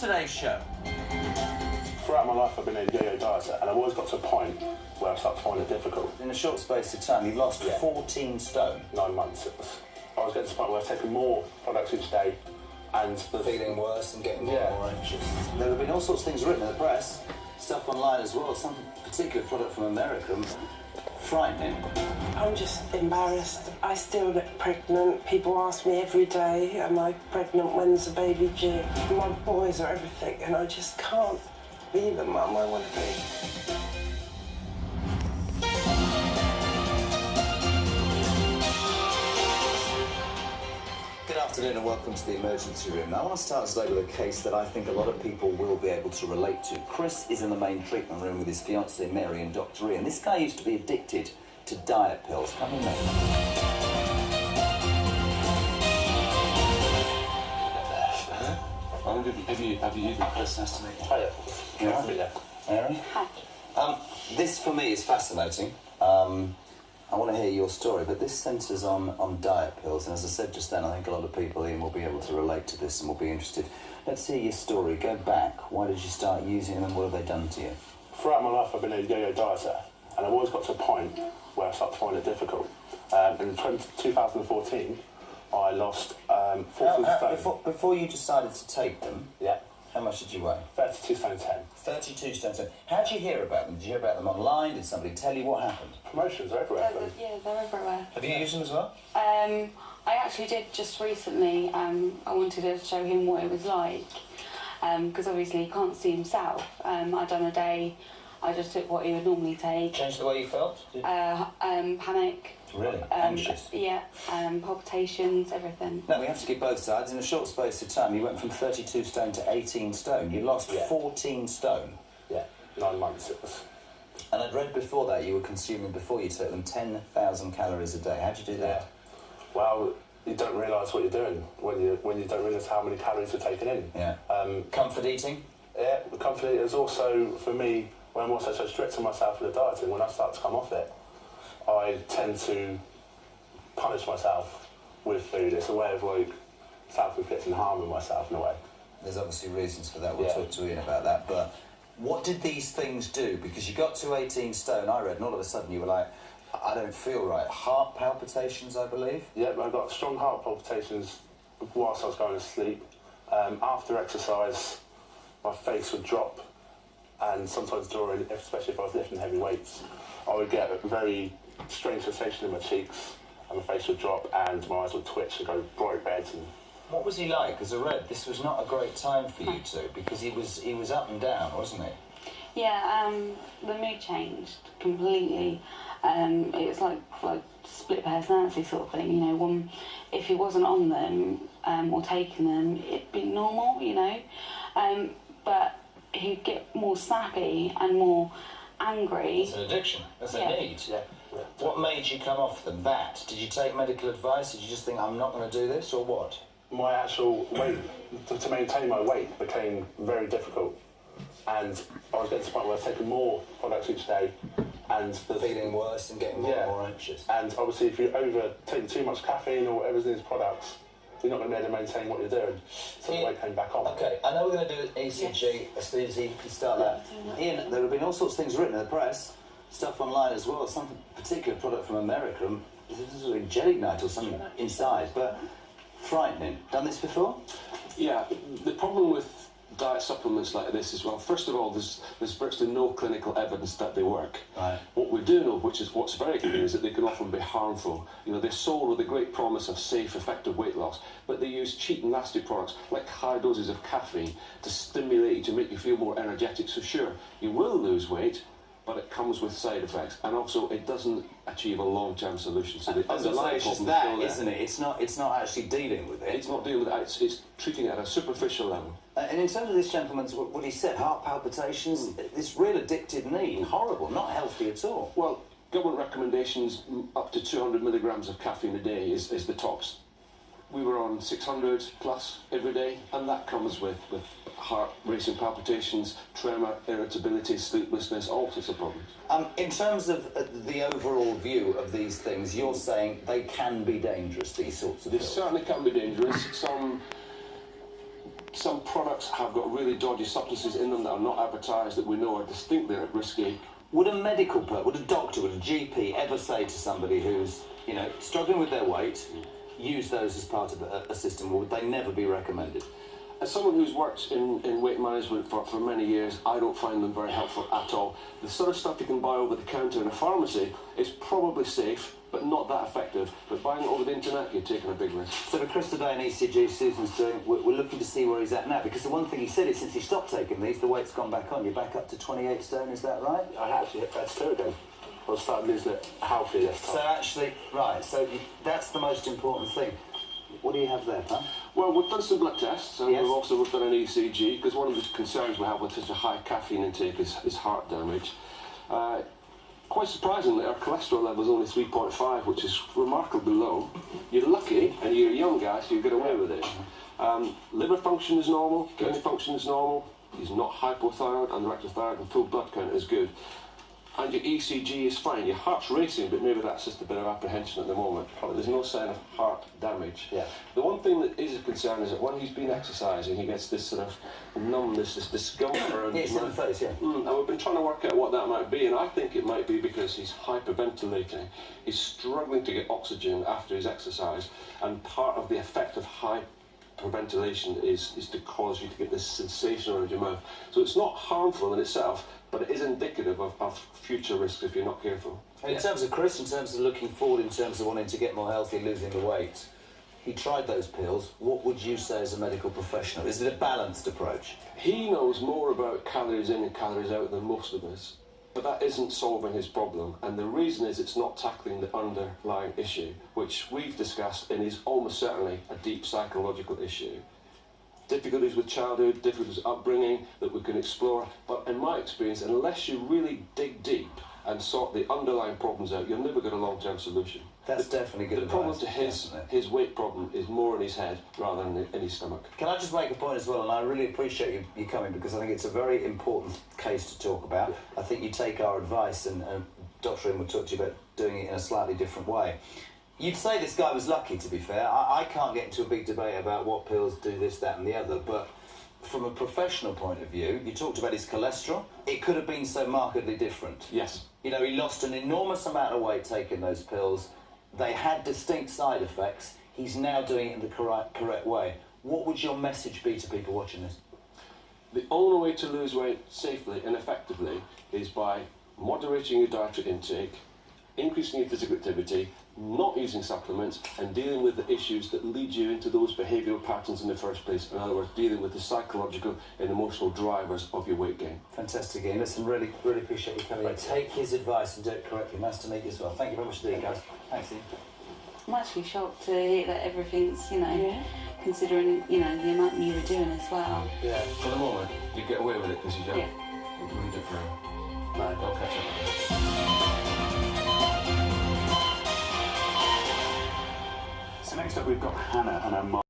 today's show. Throughout my life I've been a YoYo Dieter, and I've always got to a point where I start to find it difficult. In a short space of time, you've lost 14 stone. 9 months it was. I was getting to the point where I was taking more products each day and... Feeling worse and getting more anxious. There have been all sorts of things written in the press, stuff online as well, some particular product from America. Frightening. I'm just embarrassed. I still look pregnant. People ask me every day, am I pregnant? When's the baby due? My boys are everything, and I just can't be the mum I want to be. Good afternoon and welcome to the emergency room. Now, I want to start today with a case that I think a lot of people will be able to relate to. Chris is in the main treatment room with his fiancée Mary and Dr. Ian. This guy used to be addicted to diet pills. Come in there. Have you even Chris? Nice to meet you. Hiya. Mary? Hi. This for me is fascinating. I want to hear your story, but this centres on diet pills, and as I said just then, I think a lot of people, Ian, will be able to relate to this and will be interested. Let's hear your story. Go back. Why did you start using them and what have they done to you? Throughout my life I've been a YoYo Dieter, and I've always got to a point where I start to find it difficult. In 2014, I lost 14 stone. Before you decided to take them, Yeah, how much did you weigh? 32 stone 10. 32 stone. How did you hear about them? Did you hear about them online? Did somebody tell you what happened? Promotions are everywhere for them. Yeah, they're everywhere. Have you used them as well? I actually did just recently. I wanted to show him what it was like, because obviously he can't see himself. I'd done a day. I just took what he would normally take. Changed the way you felt? Panic. Really? Anxious? Yeah, palpitations, everything. No, we have to give both sides. In a short space of time, you went from 32 stone to 18 stone. You lost 14 stone. Yeah, 9 months it was. And I'd read before that you were consuming, before you took them, 10,000 calories a day. How'd you do that? Well, you don't realise what you're doing when you don't realise how many calories you're taking in. Yeah. Comfort eating? Yeah, the comfort is also, for me, when I'm also so strict on myself with the dieting, when I start to come off it, I tend to punish myself with food. It's a way of like self-inflicting harm on myself in a way. There's obviously reasons for that. We'll talk to Ian about that. But what did these things do? Because you got to 18 stone, I read, and all of a sudden you were like, I don't feel right. Heart palpitations, I believe? Yeah, I got strong heart palpitations whilst I was going to sleep. After exercise, my face would drop, and sometimes during, especially if I was lifting heavy weights, I would get a very strange sensation in my cheeks, and my face would drop, and my eyes would twitch and go bright red. And What was he like? As I read, this was not a great time for you two, because he was up and down, wasn't he? Yeah, the mood changed completely. It was like split personality sort of thing, you know. If he wasn't on them or taking them, it'd be normal, you know. But he'd get more snappy and more angry. It's an addiction. That's a need. yeah. What made you come off them? That? Did you take medical advice? Did you just think, I'm not going to do this, or what? My actual weight, to maintain my weight, became very difficult. And I was getting to the point where I was taking more products each day, and Feeling worse and getting more and more anxious. And obviously, if you take too much caffeine or whatever's in these products, you're not going to be able to maintain what you're doing. So the weight came back on. Okay, I know we're going to do an ECG as soon as he can start that. Ian, there have been all sorts of things written in the press, stuff online as well, some particular product from America. This is like jelly night or something inside, but frightening. Done this before? Yeah, the problem with diet supplements like this is, well, first of all, there's virtually no clinical evidence that they work. Right. What we do know, which is what's very clear, is that they can often be harmful. You know, they're sold with a great promise of safe, effective weight loss, but they use cheap, nasty products like high doses of caffeine to stimulate you, to make you feel more energetic. So sure, you will lose weight, but it comes with side effects, and also it doesn't achieve a long-term solution. So the underlying it's just problem is that, still there. isn't it? It's not actually dealing with it. It's not dealing with that. It's treating it at a superficial level. And in terms of this gentleman's, what he said, heart palpitations, this real addictive need, horrible, not healthy at all. Well, government recommendations, up to 200 milligrams of caffeine a day is the tops. We were on 600 plus every day, and that comes with heart racing, palpitations, tremor, irritability, sleeplessness, all sorts of problems. In terms of the overall view of these things, you're saying they can be dangerous, these sorts of They pills? certainly can be dangerous. Some some products have got really dodgy substances in them that are not advertised, that we know are distinctly risky. Would a medical person, would a doctor, would a GP ever say to somebody who's, you know, struggling with their weight, use those as part of a system, or would they never be recommended? As someone who's worked in weight management for many years, I don't find them very helpful at all. The sort of stuff you can buy over the counter in a pharmacy is probably safe, but not that effective. But buying it over the internet, you're taking a big risk. So for Chris today, an ECG Susan's doing, we're looking to see where he's at now, because the one thing he said is since he stopped taking these, the weight's gone back on. You're back up to 28 stone, is that right? I actually hit plateau again. I was starting losing it healthy this time. So actually, right, so that's the most important thing. What do you have there, huh? Well, we've done some blood tests, and Yes. we've done an ECG, because one of the concerns we have with such a high caffeine intake is heart damage. Quite surprisingly, our cholesterol level is only 3.5, which is remarkably low. You're lucky, and you're a young guy, so you get away with it. Liver function is normal, kidney function is normal, he's not hypothyroid, underactive thyroid, and full blood count is good. And your ECG is fine. Your heart's racing, but maybe that's just a bit of apprehension at the moment. But there's no sign of heart damage. Yeah. The one thing that is a concern is that when he's been exercising, he gets this sort of numbness, this discomfort around Yes, his in the mouth. face, yeah. And we've been trying to work out what that might be, and I think it might be because he's hyperventilating. He's struggling to get oxygen after his exercise, and part of the effect of hyperventilation is to cause you to get this sensation around your mouth. So it's not harmful in itself, but it is indicative of future risks if you're not careful. In terms of Chris, in terms of looking forward, in terms of wanting to get more healthy, losing the weight, he tried those pills. What would you say as a medical professional? Is it a balanced approach? He knows more about calories in and calories out than most of us, but that isn't solving his problem, and the reason is it's not tackling the underlying issue, which we've discussed and is almost certainly a deep psychological issue. Difficulties with childhood, difficulties with upbringing that we can explore, but in my experience, unless you really dig deep and sort the underlying problems out, you'll never get a long-term solution. That's definitely good The problem advice. to his weight problem is more in his head rather than in his stomach. Can I just make a point as well, and I really appreciate you coming, because I think it's a very important case to talk about. I think you take our advice, and Dr. Ian will talk to you about doing it in a slightly different way. You'd say this guy was lucky, to be fair. I can't get into a big debate about what pills do this, that and the other, but from a professional point of view, you talked about his cholesterol. It could have been so markedly different. Yes. You know, he lost an enormous amount of weight taking those pills. They had distinct side effects. He's now doing it in the correct way. What would your message be to people watching this? The only way to lose weight safely and effectively is by moderating your dietary intake, increasing your physical activity, not using supplements, and dealing with the issues that lead you into those behavioural patterns in the first place. In other words, dealing with the psychological and emotional drivers of your weight gain. Fantastic, Ian. Listen, really appreciate you coming in. Take his advice and do it correctly. Nice to meet you as well. Thank you very much indeed, guys. Thanks, Ian. I'm actually shocked to hear that everything's, you know, considering, you know, the amount you were doing as well. Yeah. For the moment, you get away with it because you don't. Yeah. You don't need it for no, don't catch up. So next up we've got Hannah and her mum.